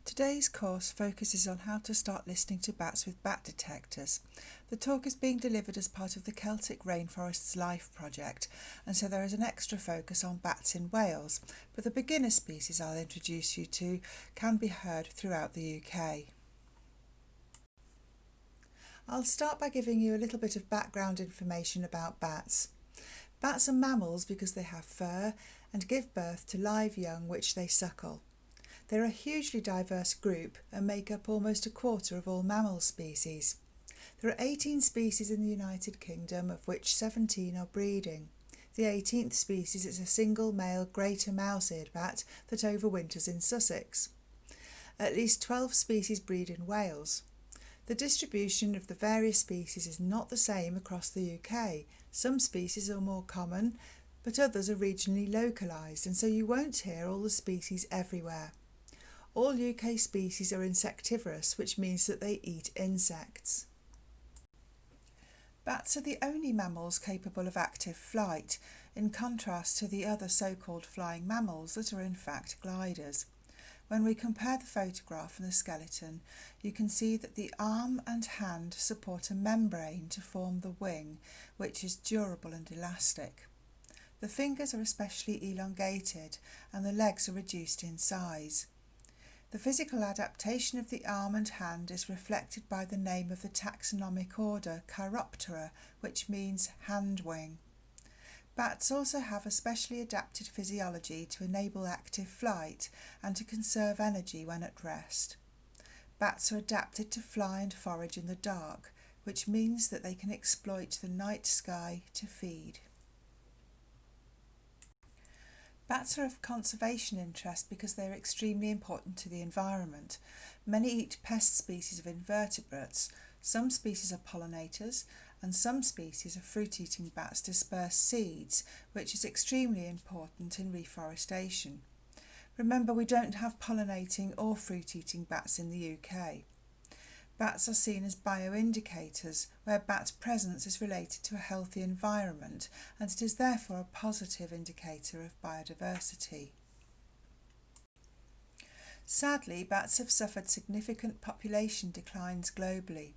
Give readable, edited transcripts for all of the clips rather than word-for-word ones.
Today's course focuses on how to start listening to bats with bat detectors. The talk is being delivered as part of the Celtic Rainforests Life project, and so there is an extra focus on bats in Wales, but the beginner species I'll introduce you to can be heard throughout the UK. I'll start by giving you a little bit of background information about bats. Bats are mammals because they have fur and give birth to live young which they suckle. They're a hugely diverse group and make up almost a quarter of all mammal species. There are 18 species in the United Kingdom, of which 17 are breeding. The 18th species is a single male greater mouse-eared bat that overwinters in Sussex. At least 12 species breed in Wales. The distribution of the various species is not the same across the UK. Some species are more common, but others are regionally localised, and so you won't hear all the species everywhere. All UK species are insectivorous, which means that they eat insects. Bats are the only mammals capable of active flight, in contrast to the other so-called flying mammals that are in fact gliders. When we compare the photograph and the skeleton, you can see that the arm and hand support a membrane to form the wing, which is durable and elastic. The fingers are especially elongated and the legs are reduced in size. The physical adaptation of the arm and hand is reflected by the name of the taxonomic order Chiroptera, which means hand wing. Bats also have a specially adapted physiology to enable active flight and to conserve energy when at rest. Bats are adapted to fly and forage in the dark, which means that they can exploit the night sky to feed. Bats are of conservation interest because they are extremely important to the environment. Many eat pest species of invertebrates, some species are pollinators, and some species of fruit-eating bats disperse seeds, which is extremely important in reforestation. Remember, we don't have pollinating or fruit-eating bats in the UK. Bats are seen as bioindicators, where bat presence is related to a healthy environment, and it is therefore a positive indicator of biodiversity. Sadly, bats have suffered significant population declines globally.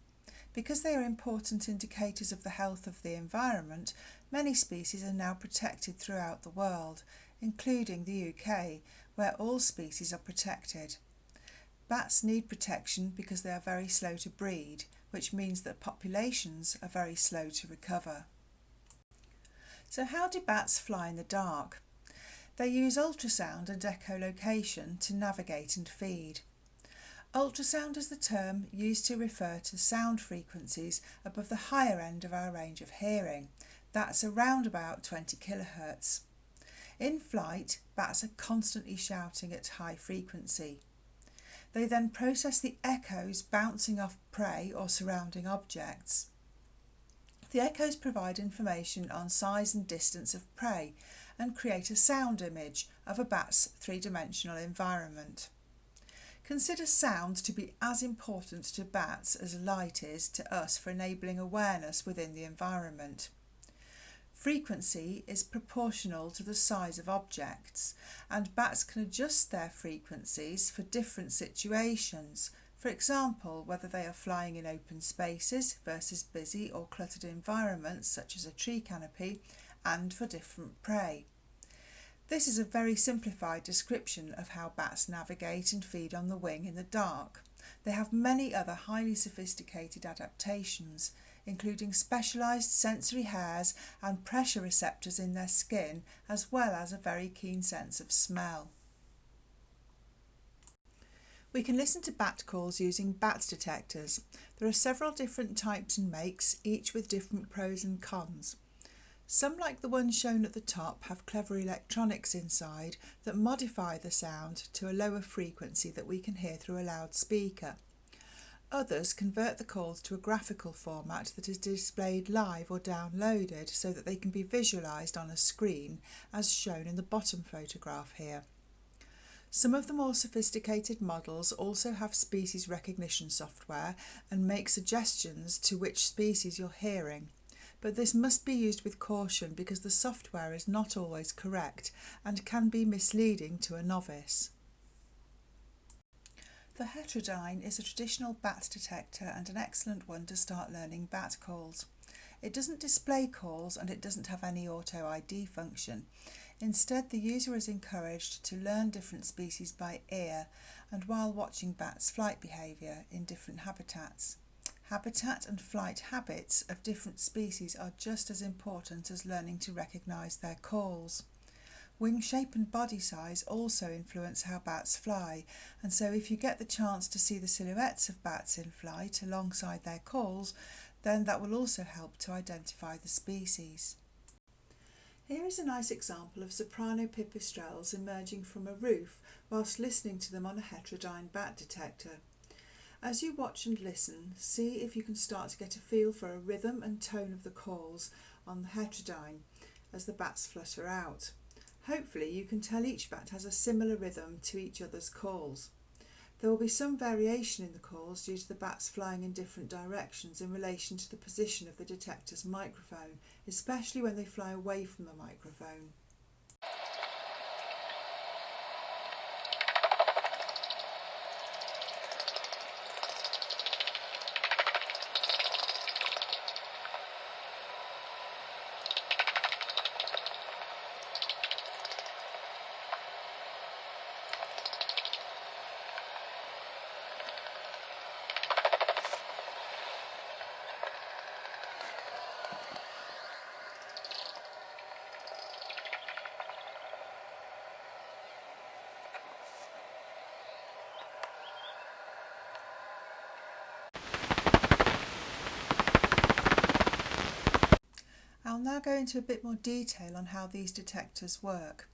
Because they are important indicators of the health of the environment, many species are now protected throughout the world, including the UK, where all species are protected. Bats need protection because they are very slow to breed, which means that populations are very slow to recover. So how do bats fly in the dark? They use ultrasound and echolocation to navigate and feed. Ultrasound is the term used to refer to sound frequencies above the higher end of our range of hearing. That's around about 20 kHz. In flight, bats are constantly shouting at high frequency. They then process the echoes bouncing off prey or surrounding objects. The echoes provide information on size and distance of prey and create a sound image of a bat's three-dimensional environment. Consider sound to be as important to bats as light is to us for enabling awareness within the environment. Frequency is proportional to the size of objects, and bats can adjust their frequencies for different situations. For example, whether they are flying in open spaces versus busy or cluttered environments such as a tree canopy, and for different prey. This is a very simplified description of how bats navigate and feed on the wing in the dark. They have many other highly sophisticated adaptations, including specialised sensory hairs and pressure receptors in their skin, as well as a very keen sense of smell. We can listen to bat calls using bat detectors. There are several different types and makes, each with different pros and cons. Some, like the ones shown at the top, have clever electronics inside that modify the sound to a lower frequency that we can hear through a loudspeaker. Others convert the calls to a graphical format that is displayed live or downloaded so that they can be visualised on a screen, as shown in the bottom photograph here. Some of the more sophisticated models also have species recognition software and make suggestions to which species you're hearing. But this must be used with caution because the software is not always correct and can be misleading to a novice. The Heterodyne is a traditional bat detector and an excellent one to start learning bat calls. It doesn't display calls and it doesn't have any auto ID function. Instead, the user is encouraged to learn different species by ear and while watching bats' flight behaviour in different habitats. Habitat and flight habits of different species are just as important as learning to recognise their calls. Wing shape and body size also influence how bats fly, and so if you get the chance to see the silhouettes of bats in flight alongside their calls, then that will also help to identify the species. Here is a nice example of soprano pipistrelles emerging from a roof whilst listening to them on a Heterodyne bat detector. As you watch and listen, see if you can start to get a feel for a rhythm and tone of the calls on the Heterodyne as the bats flutter out. Hopefully you can tell each bat has a similar rhythm to each other's calls. There will be some variation in the calls due to the bats flying in different directions in relation to the position of the detector's microphone, especially when they fly away from the microphone. I'll now go into a bit more detail on how these detectors work.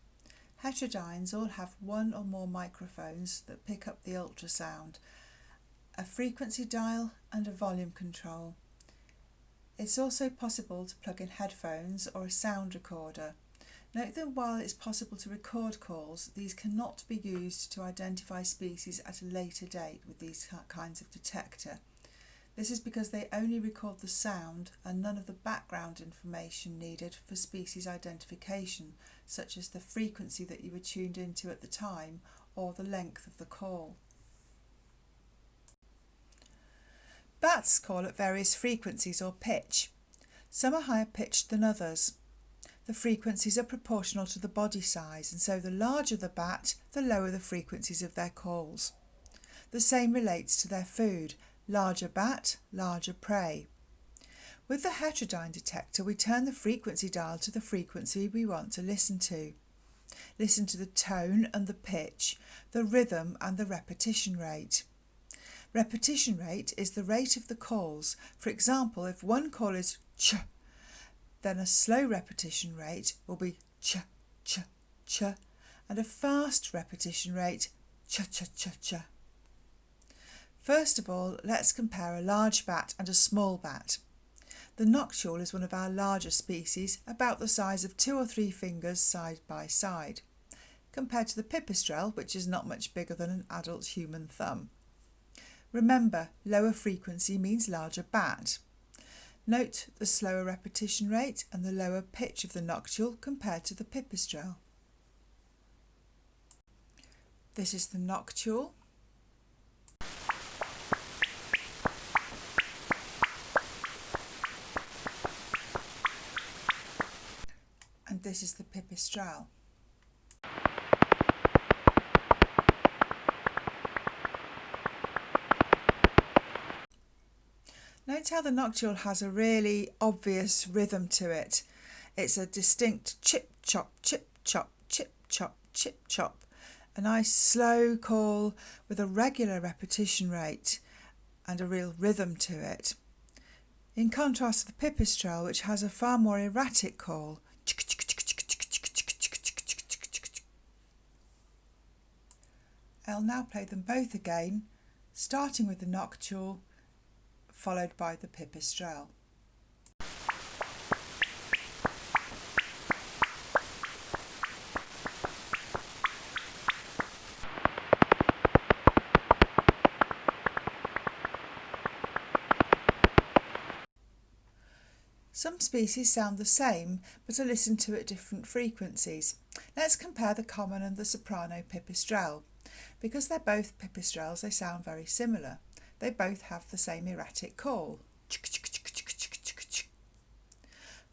Heterodynes all have one or more microphones that pick up the ultrasound, a frequency dial and a volume control. It's also possible to plug in headphones or a sound recorder. Note that while it's possible to record calls, these cannot be used to identify species at a later date with these kinds of detector. This is because they only record the sound and none of the background information needed for species identification, such as the frequency that you were tuned into at the time or the length of the call. Bats call at various frequencies or pitch. Some are higher pitched than others. The frequencies are proportional to the body size, and so the larger the bat, the lower the frequencies of their calls. The same relates to their food. Larger bat, larger prey. With the Heterodyne detector, we turn the frequency dial to the frequency we want to listen to. Listen to the tone and the pitch, the rhythm and the repetition rate. Repetition rate is the rate of the calls. For example, if one call is ch, then a slow repetition rate will be ch, ch, ch, and a fast repetition rate ch, ch, ch, ch. First of all, let's compare a large bat and a small bat. The noctule is one of our larger species, about the size of 2 or 3 fingers side by side, compared to the pipistrelle, which is not much bigger than an adult human thumb. Remember, lower frequency means larger bat. Note the slower repetition rate and the lower pitch of the noctule compared to the pipistrelle. This is the noctule. And this is the pipistrelle. Note how the noctule has a really obvious rhythm to it. It's a distinct chip chop, chip chop, chip chop, chip chop. A nice slow call with a regular repetition rate and a real rhythm to it. In contrast to the pipistrelle, which has a far more erratic call. I'll now play them both again, starting with the noctule, followed by the pipistrelle. Some species sound the same, but are listened to at different frequencies. Let's compare the common and the soprano pipistrelle. Because they're both pipistrelles, they sound very similar. They both have the same erratic call.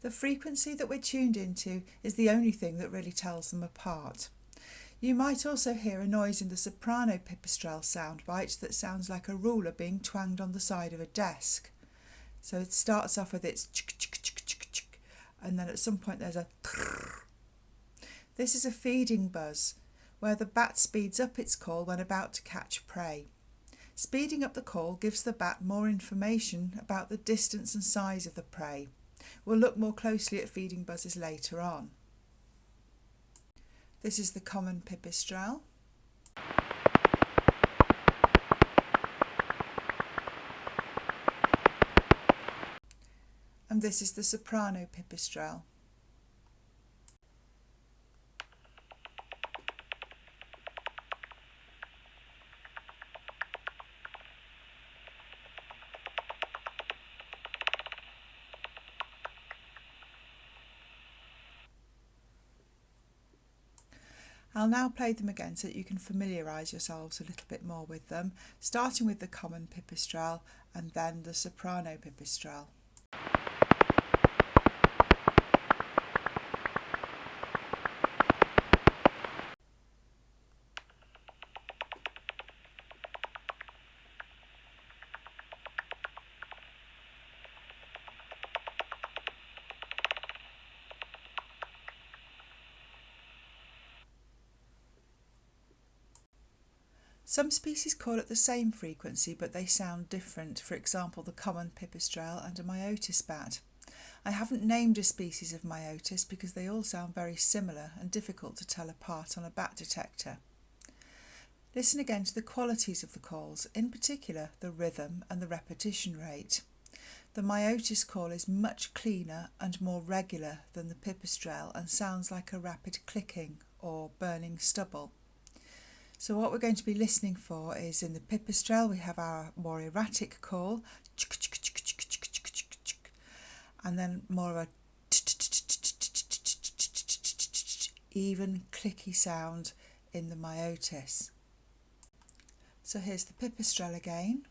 The frequency that we're tuned into is the only thing that really tells them apart. You might also hear a noise in the soprano pipistrelle soundbite that sounds like a ruler being twanged on the side of a desk. So it starts off with its and then at some point there's a This is a feeding buzz, where the bat speeds up its call when about to catch prey. Speeding up the call gives the bat more information about the distance and size of the prey. We'll look more closely at feeding buzzes later on. This is the common pipistrelle. And this is the soprano pipistrelle. I'll now play them again so that you can familiarise yourselves a little bit more with them, starting with the common pipistrelle and then the soprano pipistrelle. Some species call at the same frequency but they sound different, for example the common pipistrelle and a myotis bat. I haven't named a species of myotis because they all sound very similar and difficult to tell apart on a bat detector. Listen again to the qualities of the calls, in particular the rhythm and the repetition rate. The myotis call is much cleaner and more regular than the pipistrelle and sounds like a rapid clicking or burning stubble. So what we're going to be listening for is in the pipistrelle we have our more erratic call and then more of a even clicky sound in the myotis. So here's the pipistrelle again.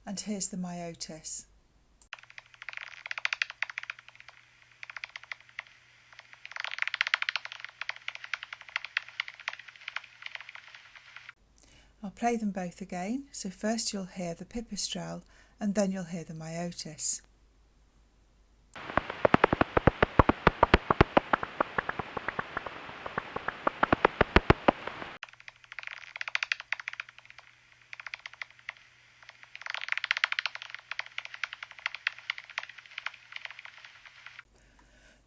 And here's the myotis. I'll play them both again, so first you'll hear the pipistrelle and then you'll hear the myotis.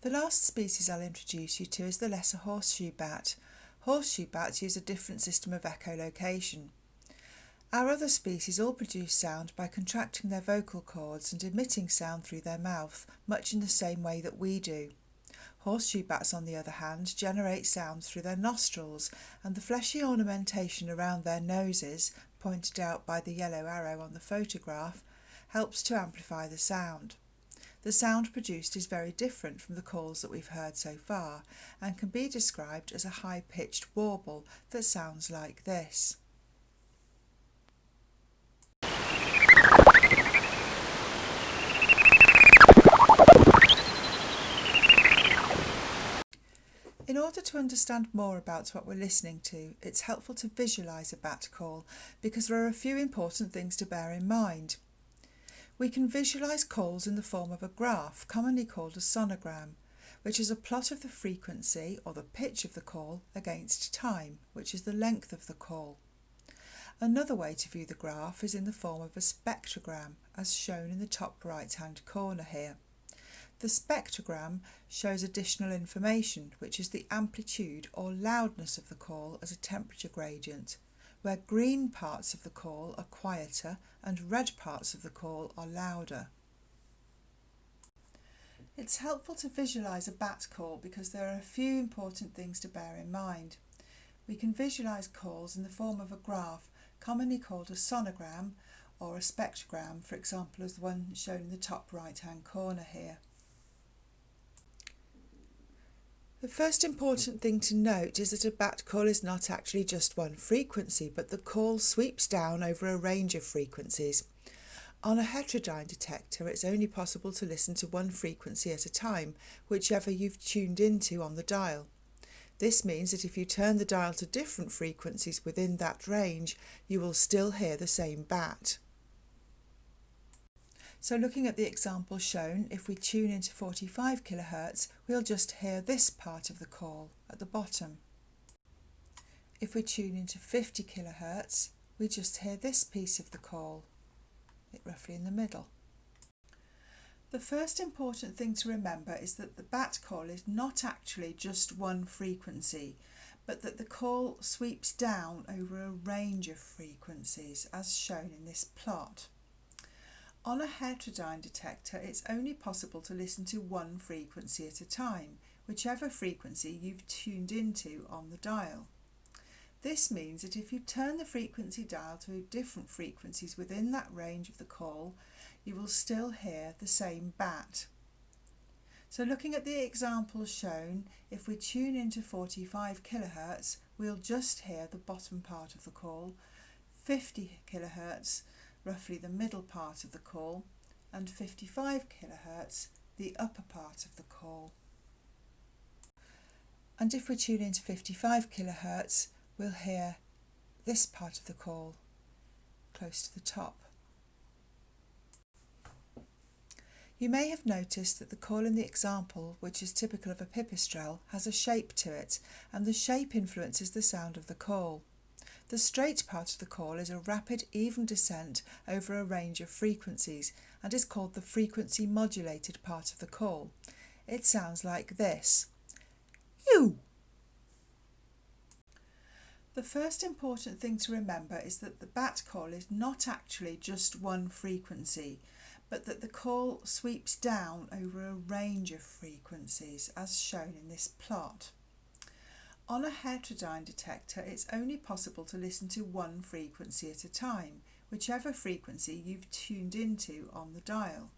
The last species I'll introduce you to is the lesser horseshoe bat. Horseshoe bats use a different system of echolocation. Our other species all produce sound by contracting their vocal cords and emitting sound through their mouth, much in the same way that we do. Horseshoe bats, on the other hand, generate sounds through their nostrils, and the fleshy ornamentation around their noses, pointed out by the yellow arrow on the photograph, helps to amplify the sound. The sound produced is very different from the calls that we've heard so far and can be described as a high-pitched warble that sounds like this. In order to understand more about what we're listening to, it's helpful to visualise a bat call because there are a few important things to bear in mind. We can visualise calls in the form of a graph, commonly called a sonogram, which is a plot of the frequency or the pitch of the call against time, which is the length of the call. Another way to view the graph is in the form of a spectrogram, as shown in the top right-hand corner here. The spectrogram shows additional information, which is the amplitude or loudness of the call as a temperature gradient, where green parts of the call are quieter and red parts of the call are louder. It's helpful to visualise a bat call because there are a few important things to bear in mind. We can visualise calls in the form of a graph, commonly called a sonogram or a spectrogram, for example as the one shown in the top right hand corner here. The first important thing to note is that a bat call is not actually just one frequency, but the call sweeps down over a range of frequencies. On a heterodyne detector, it's only possible to listen to one frequency at a time, whichever you've tuned into on the dial. This means that if you turn the dial to different frequencies within that range, you will still hear the same bat. So looking at the example shown, if we tune into 45 kHz, we'll just hear this part of the call at the bottom. If we tune into 50 kHz, we just hear this piece of the call, roughly in the middle. The first important thing to remember is that the bat call is not actually just one frequency, but that the call sweeps down over a range of frequencies, as shown in this plot. On a heterodyne detector, it's only possible to listen to one frequency at a time, whichever frequency you've tuned into on the dial. This means that if you turn the frequency dial to different frequencies within that range of the call, you will still hear the same bat. So looking at the example shown, if we tune into 45 kHz, we'll just hear the bottom part of the call, 50 kHz, roughly the middle part of the call, and 55 kHz, the upper part of the call. And if we tune into 55 kHz, we'll hear this part of the call, close to the top. You may have noticed that the call in the example, which is typical of a pipistrelle, has a shape to it, and the shape influences the sound of the call. The straight part of the call is a rapid, even descent over a range of frequencies and is called the frequency modulated part of the call. It sounds like this. Ew! The first important thing to remember is that the bat call is not actually just one frequency, but that the call sweeps down over a range of frequencies, as shown in this plot. On a heterodyne detector, it's only possible to listen to one frequency at a time, whichever frequency you've tuned into on the dial.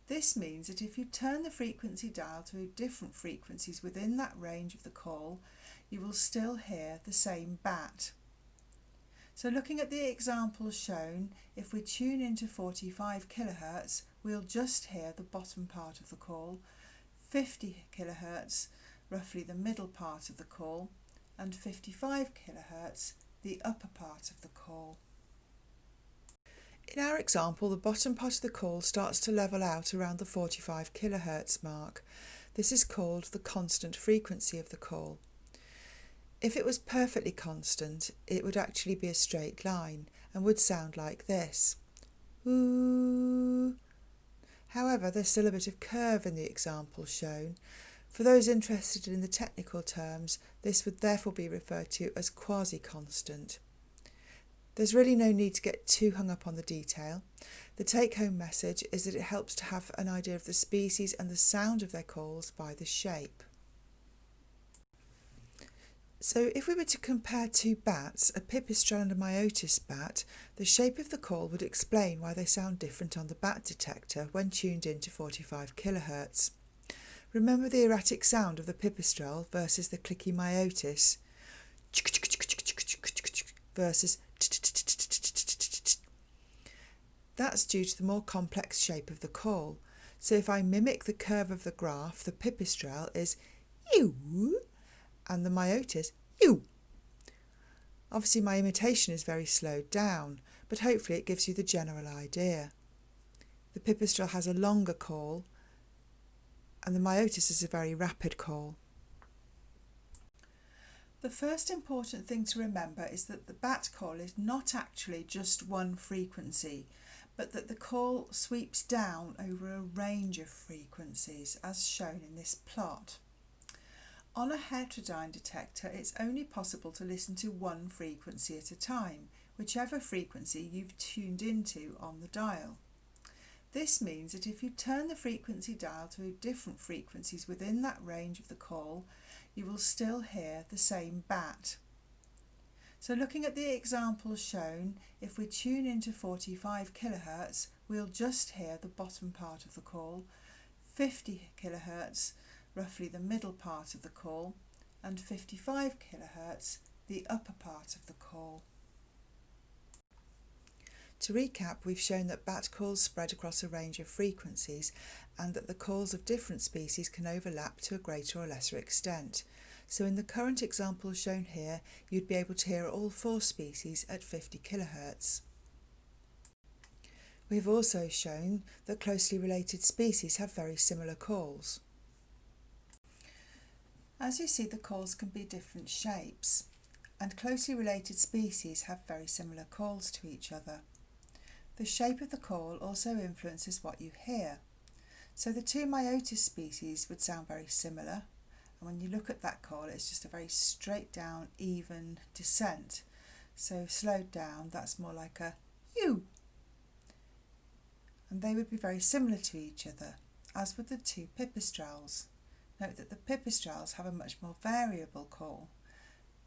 This means that if you turn the frequency dial to different frequencies within that range of the call, you will still hear the same bat. So looking at the example shown, if we tune into 45 kHz, we'll just hear the bottom part of the call, 50 kHz, roughly the middle part of the call, and 55 kHz, the upper part of the call. In our example, the bottom part of the call starts to level out around the 45 kHz mark. This is called the constant frequency of the call. If it was perfectly constant, it would actually be a straight line and would sound like this. Ooh. However, there's still a bit of curve in the example shown. For those interested in the technical terms, this would therefore be referred to as quasi-constant. There's really no need to get too hung up on the detail. The take-home message is that it helps to have an idea of the species and the sound of their calls by the shape. So if we were to compare two bats, a pipistrelle and a myotis bat, the shape of the call would explain why they sound different on the bat detector when tuned into 45 kHz. Remember the erratic sound of the pipistrelle versus the clicky myotis versus that's due to the more complex shape of the call. So if I mimic the curve of the graph, the pipistrelle is ew and the myotis ew. Obviously my imitation is very slowed down, but hopefully it gives you the general idea. The pipistrelle has a longer call and the myotis is a very rapid call. The first important thing to remember is that the bat call is not actually just one frequency, but that the call sweeps down over a range of frequencies, as shown in this plot. On a heterodyne detector, it's only possible to listen to one frequency at a time, whichever frequency you've tuned into on the dial. This means that if you turn the frequency dial to different frequencies within that range of the call, you will still hear the same bat. So looking at the example shown, if we tune into 45 kHz, we'll just hear the bottom part of the call, 50 kHz, roughly the middle part of the call, and 55 kHz, the upper part of the call. To recap, we've shown that bat calls spread across a range of frequencies and that the calls of different species can overlap to a greater or lesser extent. So in the current example shown here, you'd be able to hear all 4 species at 50 kHz. We have also shown that closely related species have very similar calls. As you see, the calls can be different shapes, and closely related species have very similar calls to each other. The shape of the call also influences what you hear. So the 2 myotis species would sound very similar, and when you look at that call, it's just a very straight down, even descent. So slowed down, that's more like a you. And they would be very similar to each other, as would the 2 pipistrelles. Note that the pipistrelles have a much more variable call.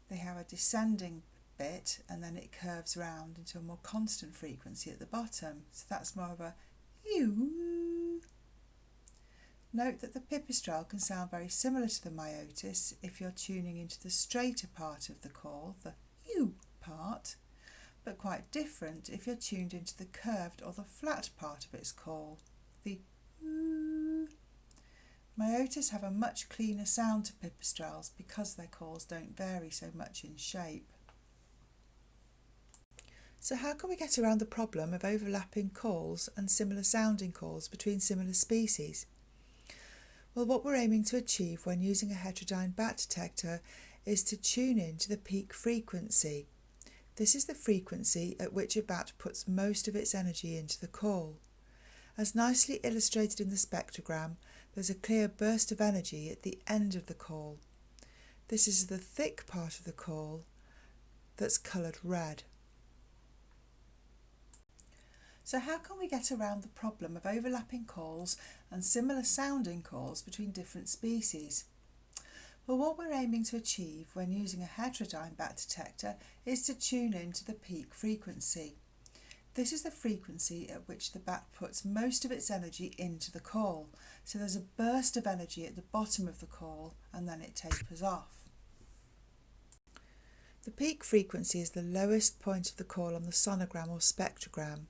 They have a descending bit and then it curves round into a more constant frequency at the bottom, so that's more of a you. Note that the pipistrelle can sound very similar to the myotis if you're tuning into the straighter part of the call, the you part, but quite different if you're tuned into the curved or the flat part of its call, the oo. Myotis have a much cleaner sound to pipistrelles because their calls don't vary so much in shape. So how can we get around the problem of overlapping calls and similar sounding calls between similar species? Well, what we're aiming to achieve when using a heterodyne bat detector is to tune in to the peak frequency. This is the frequency at which a bat puts most of its energy into the call. As nicely illustrated in the spectrogram, there's a clear burst of energy at the end of the call. This is the thick part of the call that's coloured red. So how can we get around the problem of overlapping calls and similar sounding calls between different species? Well, what we're aiming to achieve when using a heterodyne bat detector is to tune in to the peak frequency. This is the frequency at which the bat puts most of its energy into the call. So there's a burst of energy at the bottom of the call and then it tapers off. The peak frequency is the lowest point of the call on the sonogram or spectrogram.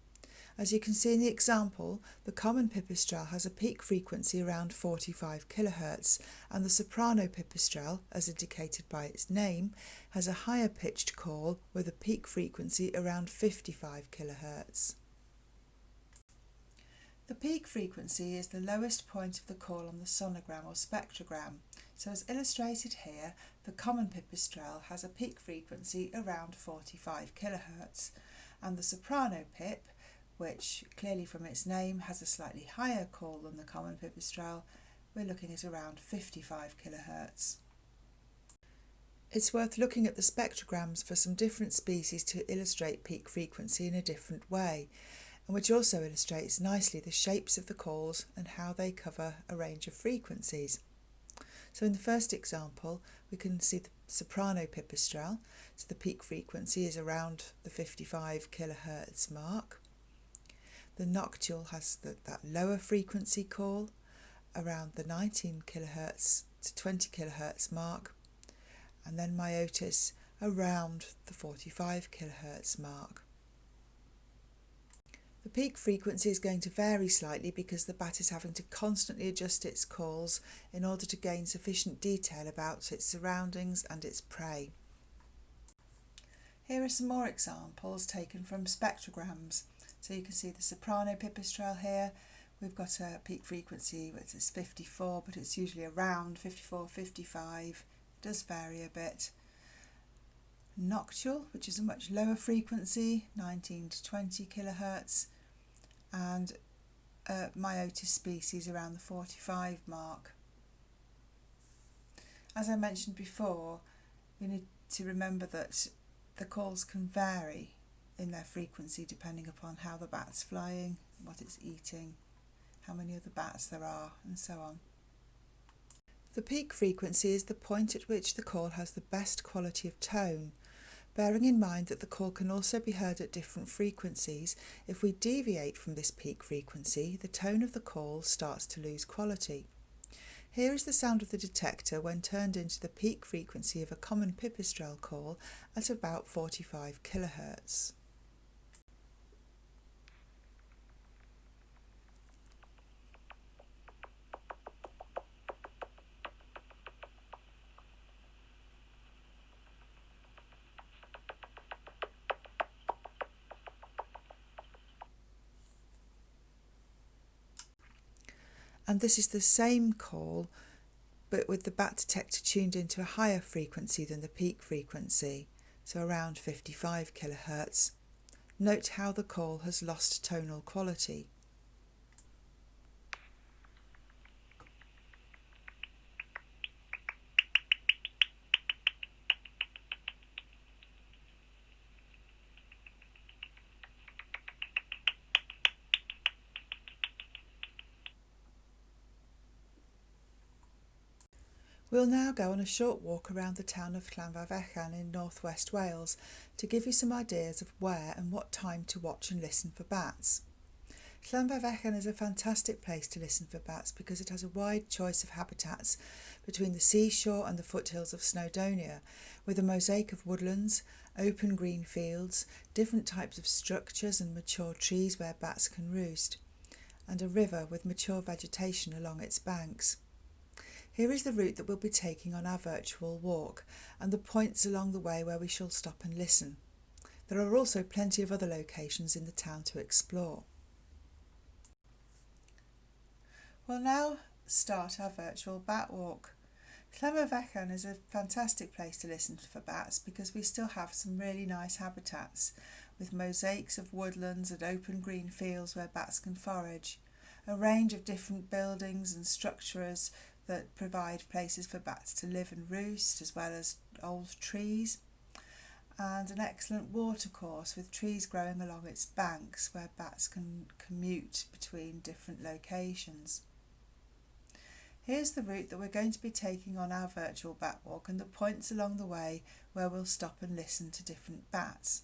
As you can see in the example, the common pipistrelle has a peak frequency around 45 kHz and the soprano pipistrelle, as indicated by its name, has a higher pitched call with a peak frequency around 55 kHz. The peak frequency is the lowest point of the call on the sonogram or spectrogram. So as illustrated here, the common pipistrelle has a peak frequency around 45 kHz and the soprano pip, which clearly from its name has a slightly higher call than the common pipistrelle, we're looking at around 55 kHz. It's worth looking at the spectrograms for some different species to illustrate peak frequency in a different way, and which also illustrates nicely the shapes of the calls and how they cover a range of frequencies. So in the first example, we can see the soprano pipistrelle, so the peak frequency is around the 55 kHz mark. The noctule has that lower frequency call around the 19 kHz to 20 kHz mark, and then myotis around the 45 kHz mark. The peak frequency is going to vary slightly because the bat is having to constantly adjust its calls in order to gain sufficient detail about its surroundings and its prey. Here are some more examples taken from spectrograms. So you can see the soprano pipistrelle here. We've got a peak frequency which is 54, but it's usually around 54, 55. It does vary a bit. Noctule, which is a much lower frequency, 19 to 20 kHz, and myotis species around the 45 mark. As I mentioned before, we need to remember that the calls can vary in their frequency depending upon how the bat's flying, what it's eating, how many other bats there are, and so on. The peak frequency is the point at which the call has the best quality of tone, bearing in mind that the call can also be heard at different frequencies. If we deviate from this peak frequency, the tone of the call starts to lose quality. Here is the sound of the detector when turned into the peak frequency of a common pipistrelle call at about 45 kHz. And this is the same call, but with the bat detector tuned into a higher frequency than the peak frequency, so around 55 kHz. Note how the call has lost tonal quality. We'll now go on a short walk around the town of Llanfairpwllgwyngyllgogerychwr in northwest Wales to give you some ideas of where and what time to watch and listen for bats. Llanfairpwllgwyngyllgogerychwr is a fantastic place to listen for bats because it has a wide choice of habitats between the seashore and the foothills of Snowdonia, with a mosaic of woodlands, open green fields, different types of structures and mature trees where bats can roost, and a river with mature vegetation along its banks. Here is the route that we'll be taking on our virtual walk and the points along the way where we shall stop and listen. There are also plenty of other locations in the town to explore. We'll now start our virtual bat walk. Llanfairpwllgwyngyllgogerychwr is a fantastic place to listen for bats because we still have some really nice habitats with mosaics of woodlands and open green fields where bats can forage, a range of different buildings and structures that provide places for bats to live and roost, as well as old trees, and an excellent watercourse with trees growing along its banks where bats can commute between different locations. Here's the route that we're going to be taking on our virtual bat walk and the points along the way where we'll stop and listen to different bats.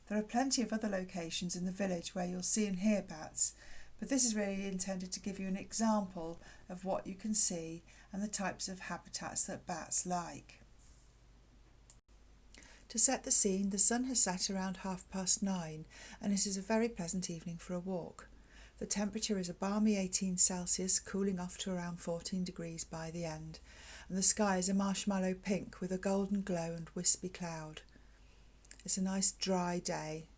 There are plenty of other locations in the village where you'll see and hear bats, but this is really intended to give you an example of what you can see and the types of habitats that bats like. To set the scene, the sun has set around 9:30 and it is a very pleasant evening for a walk. The temperature is a balmy 18 Celsius, cooling off to around 14 degrees by the end, and the sky is a marshmallow pink with a golden glow and wispy cloud. It's a nice dry day,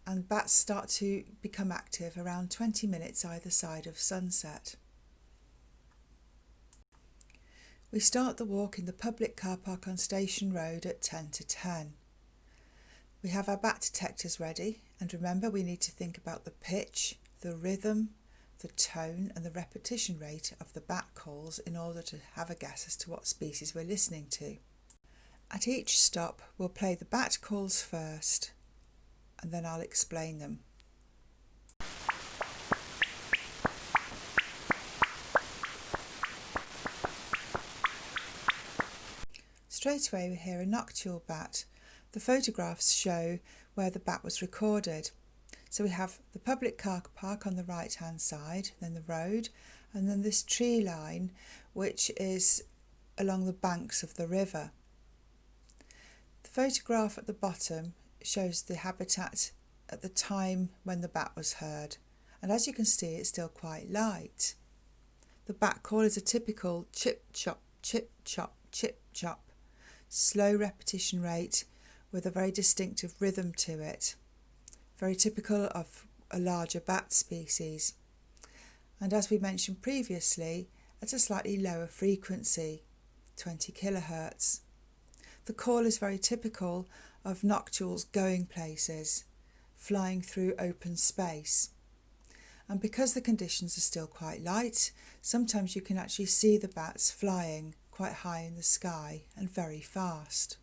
and bats start to become active around 20 minutes either side of sunset. We start the walk in the public car park on Station Road at 10 to 10. We have our bat detectors ready, and remember we need to think about the pitch, the rhythm, the tone and the repetition rate of the bat calls in order to have a guess as to what species we're listening to. At each stop we'll play the bat calls first, and then I'll explain them. Straight away we hear a nocturnal bat. The photographs show where the bat was recorded. So we have the public car park on the right hand side, then the road, and then this tree line which is along the banks of the river. The photograph at the bottom shows the habitat at the time when the bat was heard, and as you can see it's still quite light. The bat call is a typical chip chop, chip chop, chip chop, slow repetition rate with a very distinctive rhythm to it, very typical of a larger bat species, and as we mentioned previously, at a slightly lower frequency, 20 kHz. The call is very typical of nocturnes going places, flying through open space. And because the conditions are still quite light, sometimes you can actually see the bats flying quite high in the sky and very fast.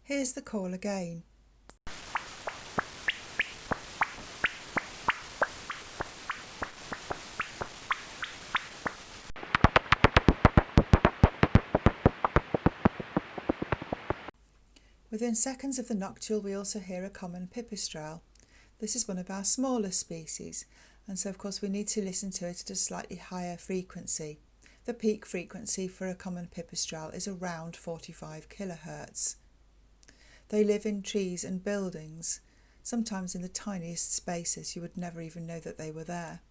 Here's the call again. Within seconds of the noctule we also hear a common pipistrelle. This is one of our smaller species, and so of course we need to listen to it at a slightly higher frequency. The peak frequency for a common pipistrelle is around 45 kHz. They live in trees and buildings, sometimes in the tiniest spaces. You would never even know that they were there.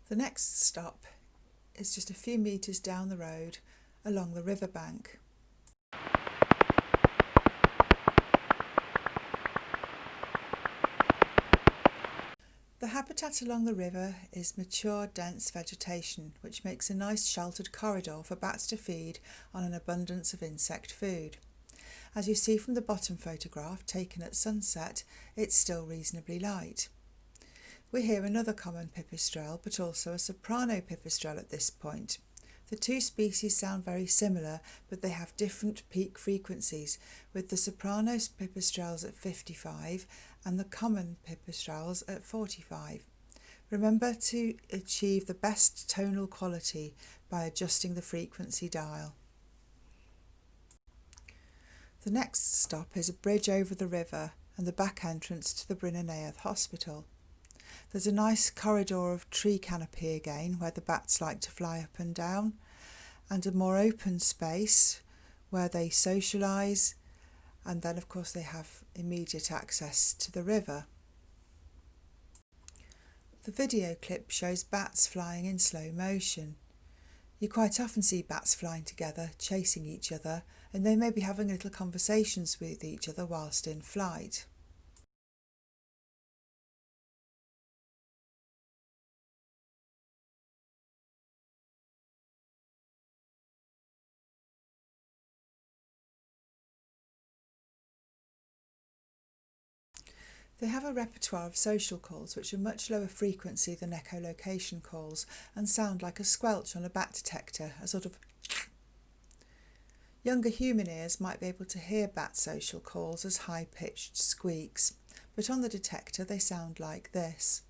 The next stop is just a few metres down the road along the riverbank. The habitat along the river is mature, dense vegetation, which makes a nice sheltered corridor for bats to feed on an abundance of insect food. As you see from the bottom photograph taken at sunset, it's still reasonably light. We hear another common pipistrelle, but also a soprano pipistrelle at this point. The two species sound very similar, but they have different peak frequencies, with the soprano pipistrelles at 55 and the common pipistrelles at 45. Remember to achieve the best tonal quality by adjusting the frequency dial. The next stop is a bridge over the river and the back entrance to the Bryn y Neuadd Hospital. There's a nice corridor of tree canopy again where the bats like to fly up and down, and a more open space where they socialise, and then of course they have immediate access to the river. The video clip shows bats flying in slow motion. You quite often see bats flying together, chasing each other, and they may be having little conversations with each other whilst in flight. They have a repertoire of social calls which are much lower frequency than echolocation calls and sound like a squelch on a bat detector, a sort of... Younger human ears might be able to hear bat social calls as high-pitched squeaks, but on the detector they sound like this.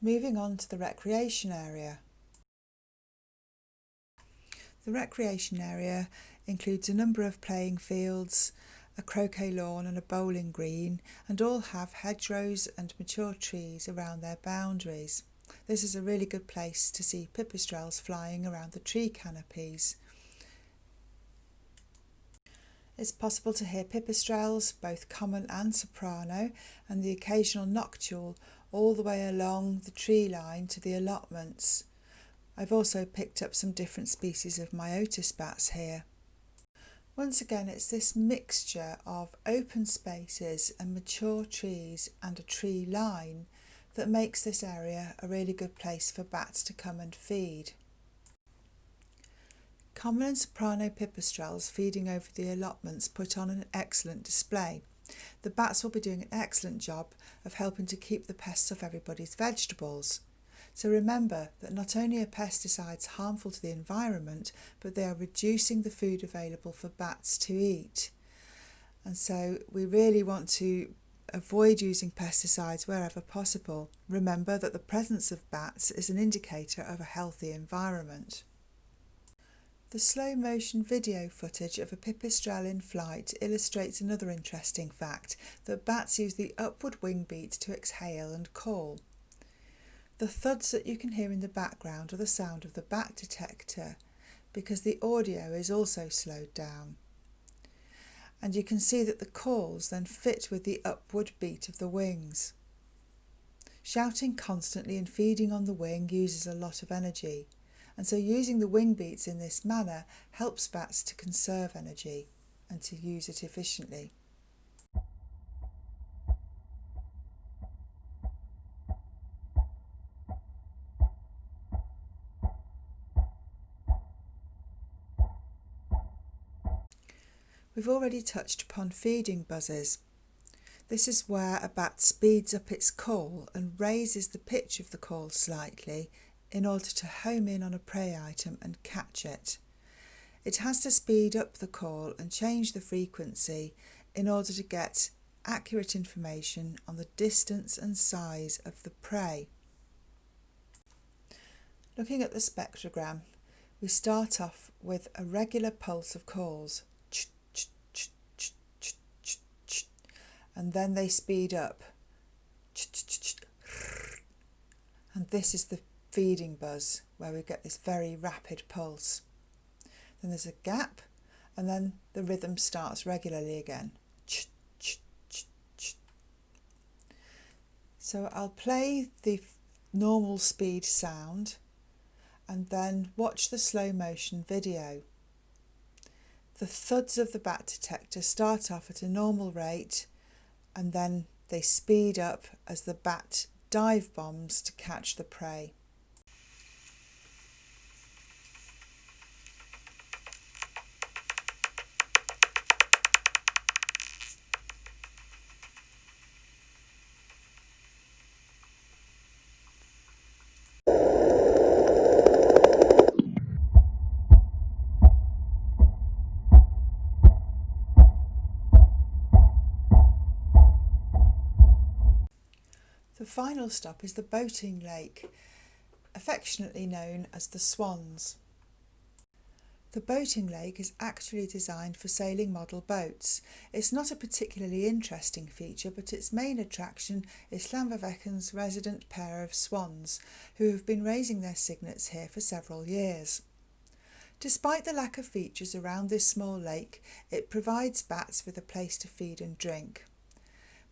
Moving on to the recreation area. The recreation area includes a number of playing fields, a croquet lawn and a bowling green, and all have hedgerows and mature trees around their boundaries. This is a really good place to see pipistrelles flying around the tree canopies. It's possible to hear pipistrelles, both common and soprano, and the occasional noctule all the way along the tree line to the allotments. I've also picked up some different species of myotis bats here. Once again, it's this mixture of open spaces and mature trees and a tree line that makes this area a really good place for bats to come and feed. Common and soprano pipistrelles feeding over the allotments put on an excellent display. The bats will be doing an excellent job of helping to keep the pests off everybody's vegetables. So remember that not only are pesticides harmful to the environment, but they are reducing the food available for bats to eat. And so we really want to avoid using pesticides wherever possible. Remember that the presence of bats is an indicator of a healthy environment. The slow motion video footage of a pipistrelle in flight illustrates another interesting fact, that bats use the upward wing beat to exhale and call. The thuds that you can hear in the background are the sound of the bat detector, because the audio is also slowed down. And you can see that the calls then fit with the upward beat of the wings. Shouting constantly and feeding on the wing uses a lot of energy, and so using the wing beats in this manner helps bats to conserve energy and to use it efficiently. We've already touched upon feeding buzzes. This is where a bat speeds up its call and raises the pitch of the call slightly in order to home in on a prey item and catch it. It has to speed up the call and change the frequency in order to get accurate information on the distance and size of the prey. Looking at the spectrogram, we start off with a regular pulse of calls, and then they speed up. And this is the feeding buzz, where we get this very rapid pulse. Then there's a gap, and then the rhythm starts regularly again. So I'll play the normal speed sound and then watch the slow motion video. The thuds of the bat detector start off at a normal rate, and then they speed up as the bat dive bombs to catch the prey. The final stop is the boating lake, affectionately known as the Swans. The boating lake is actually designed for sailing model boats. It's not a particularly interesting feature, but its main attraction is Llanfairfechan's resident pair of swans, who have been raising their cygnets here for several years. Despite the lack of features around this small lake, it provides bats with a place to feed and drink.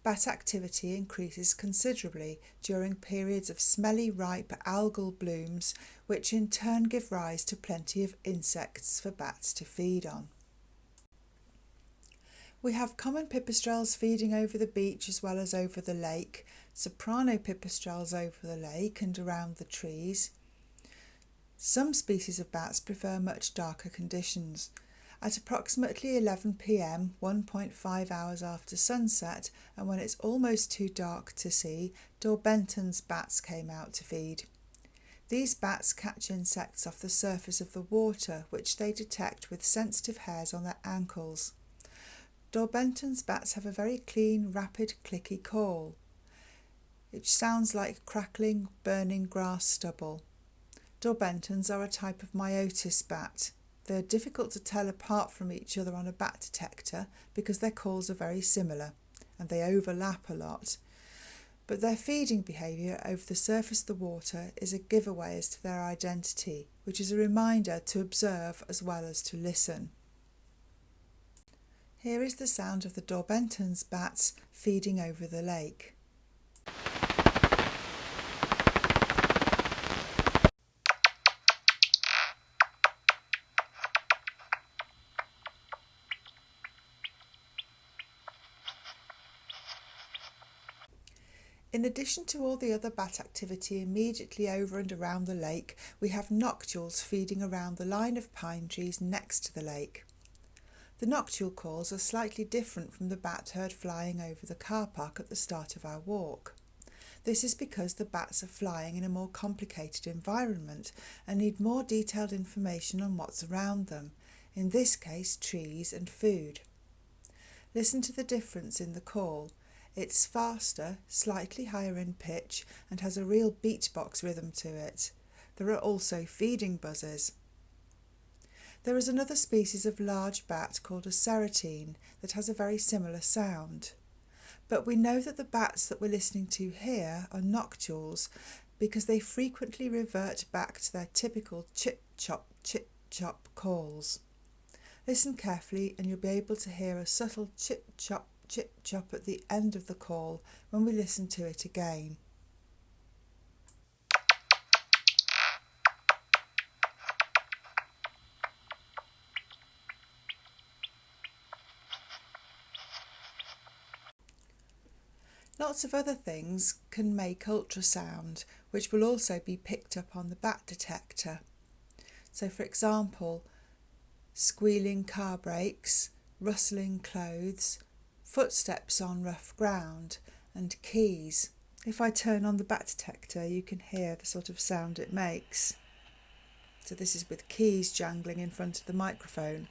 Bat activity increases considerably during periods of smelly ripe algal blooms, which in turn give rise to plenty of insects for bats to feed on. We have common pipistrelles feeding over the beach as well as over the lake, soprano pipistrelles over the lake and around the trees. Some species of bats prefer much darker conditions. At approximately 11 p.m, 1.5 hours after sunset, and when it's almost too dark to see, Daubenton's bats came out to feed. These bats catch insects off the surface of the water, which they detect with sensitive hairs on their ankles. Daubenton's bats have a very clean, rapid, clicky call. It sounds like crackling, burning grass stubble. Daubentons are a type of myotis bat. They're difficult to tell apart from each other on a bat detector because their calls are very similar and they overlap a lot. But their feeding behaviour over the surface of the water is a giveaway as to their identity, which is a reminder to observe as well as to listen. Here is the sound of the Daubenton's bats feeding over the lake. In addition to all the other bat activity immediately over and around the lake, we have noctules feeding around the line of pine trees next to the lake. The noctule calls are slightly different from the bat heard flying over the car park at the start of our walk. This is because the bats are flying in a more complicated environment and need more detailed information on what's around them, in this case trees and food. Listen to the difference in the call. It's faster, slightly higher in pitch, and has a real beatbox rhythm to it. There are also feeding buzzes. There is another species of large bat called a Heterodyne that has a very similar sound. But we know that the bats that we're listening to here are noctules because they frequently revert back to their typical chip-chop calls. Listen carefully and you'll be able to hear a subtle chip-chop at the end of the call when we listen to it again. Lots of other things can make ultrasound, which will also be picked up on the bat detector. So for example, squealing car brakes, rustling clothes, footsteps on rough ground and keys. If I turn on the bat detector, you can hear the sort of sound it makes. So this is with keys jangling in front of the microphone.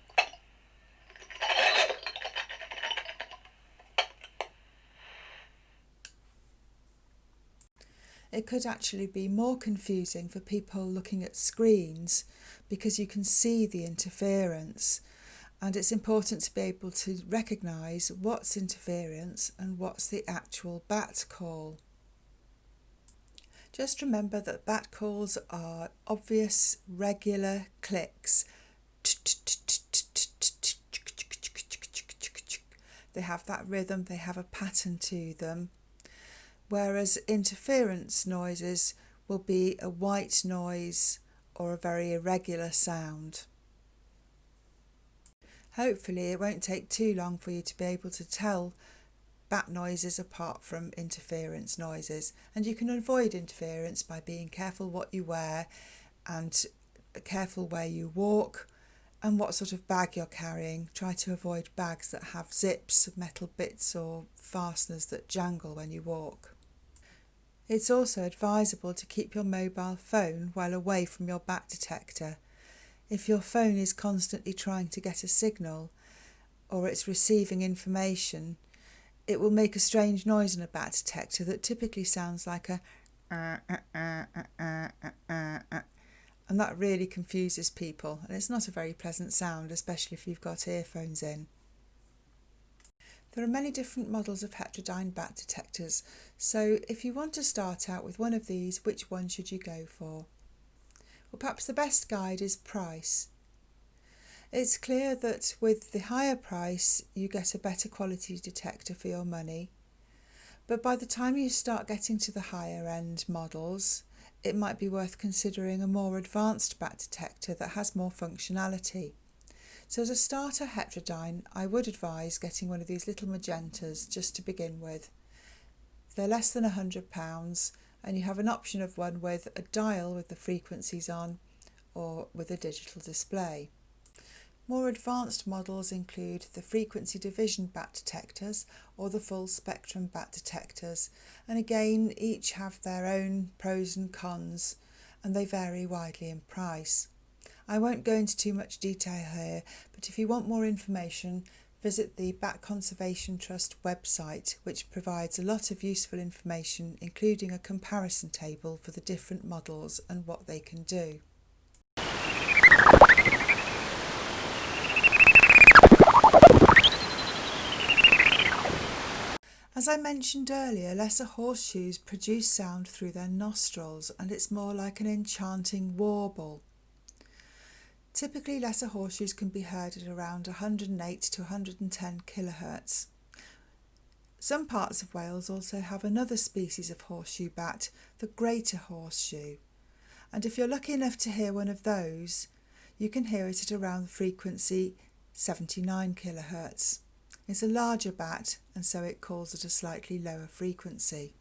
It could actually be more confusing for people looking at screens because you can see the interference. and it's important to be able to recognise what's interference and what's the actual bat call. Just remember that bat calls are obvious, regular clicks. They have that rhythm, they have a pattern to them, whereas interference noises will be a white noise or a very irregular sound. Hopefully it won't take too long for you to be able to tell bat noises apart from interference noises, and you can avoid interference by being careful what you wear and careful where you walk and what sort of bag you're carrying. Try to avoid bags that have zips, metal bits or fasteners that jangle when you walk. It's also advisable to keep your mobile phone well away from your bat detector. If your phone is constantly trying to get a signal or it's receiving information, it will make a strange noise in a bat detector that typically sounds like a and that really confuses people, and it's not a very pleasant sound, especially if you've got earphones in. There are many different models of Heterodyne bat detectors, so if you want to start out with one of these, which one should you go for? Well, perhaps the best guide is price. It's clear that with the higher price you get a better quality detector for your money, but by the time you start getting to the higher end models, it might be worth considering a more advanced bat detector that has more functionality. So as a starter Heterodyne, I would advise getting one of these little magentas just to begin with. They're less than £100 and you have an option of one with a dial with the frequencies on or with a digital display. More advanced models include the frequency division bat detectors or the full spectrum bat detectors, and again each have their own pros and cons and they vary widely in price. I won't go into too much detail here, but if you want more information, visit the Bat Conservation Trust website, which provides a lot of useful information, including a comparison table for the different models and what they can do. As I mentioned earlier, lesser horseshoes produce sound through their nostrils, and it's more like an enchanting warble. Typically, lesser horseshoes can be heard at around 108 to 110 kHz. Some parts of Wales also have another species of horseshoe bat, the greater horseshoe, and if you're lucky enough to hear one of those, you can hear it at around the frequency 79 kHz. It's a larger bat and so it calls at a slightly lower frequency.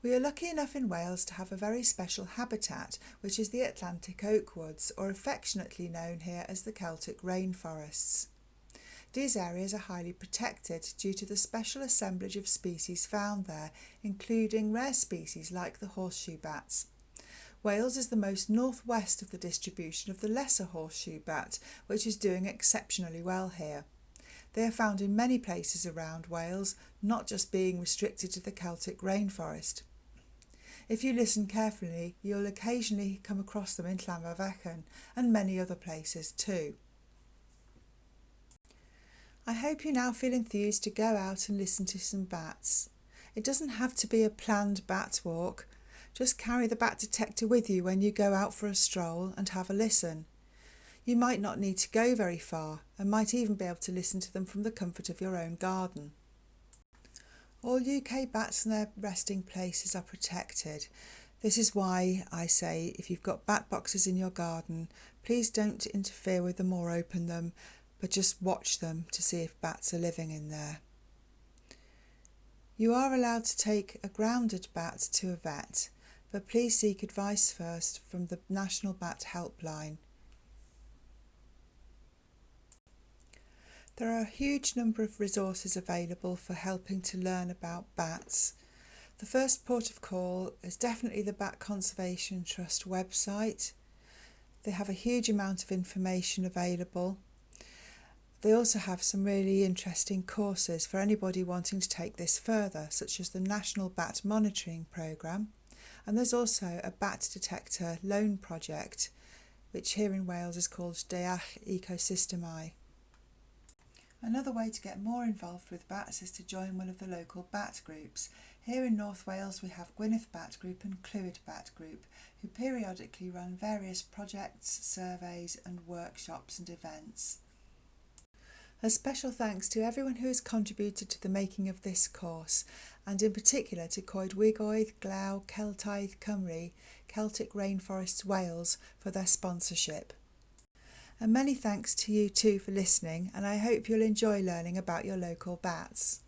We are lucky enough in Wales to have a very special habitat, which is the Atlantic oak woods, or affectionately known here as the Celtic Rainforests. These areas are highly protected due to the special assemblage of species found there, including rare species like the horseshoe bats. Wales is the most northwest of the distribution of the lesser horseshoe bat, which is doing exceptionally well here. They are found in many places around Wales, not just being restricted to the Celtic rainforest. If you listen carefully, you'll occasionally come across them in Llanfairfechan and many other places too. I hope you now feel enthused to go out and listen to some bats. It doesn't have to be a planned bat walk. Just carry the bat detector with you when you go out for a stroll and have a listen. You might not need to go very far and might even be able to listen to them from the comfort of your own garden. All UK bats and their resting places are protected. This is why I say if you've got bat boxes in your garden, please don't interfere with them or open them, but just watch them to see if bats are living in there. You are allowed to take a grounded bat to a vet, but please seek advice first from the National Bat Helpline. There are a huge number of resources available for helping to learn about bats. The first port of call is definitely the Bat Conservation Trust website. They have a huge amount of information available. They also have some really interesting courses for anybody wanting to take this further, such as the National Bat Monitoring Programme, and there's also a bat detector loan project which here in Wales is called Deach Ecosystemi. Another way to get more involved with bats is to join one of the local bat groups. Here in North Wales we have Gwynedd Bat Group and Clwyd Bat Group, who periodically run various projects, surveys and workshops and events. A special thanks to everyone who has contributed to the making of this course, and in particular to Coed Wigoedd, Glaw, Celtaidd Cymru, Celtic Rainforests Wales for their sponsorship. And many thanks to you too for listening, and I hope you'll enjoy learning about your local bats.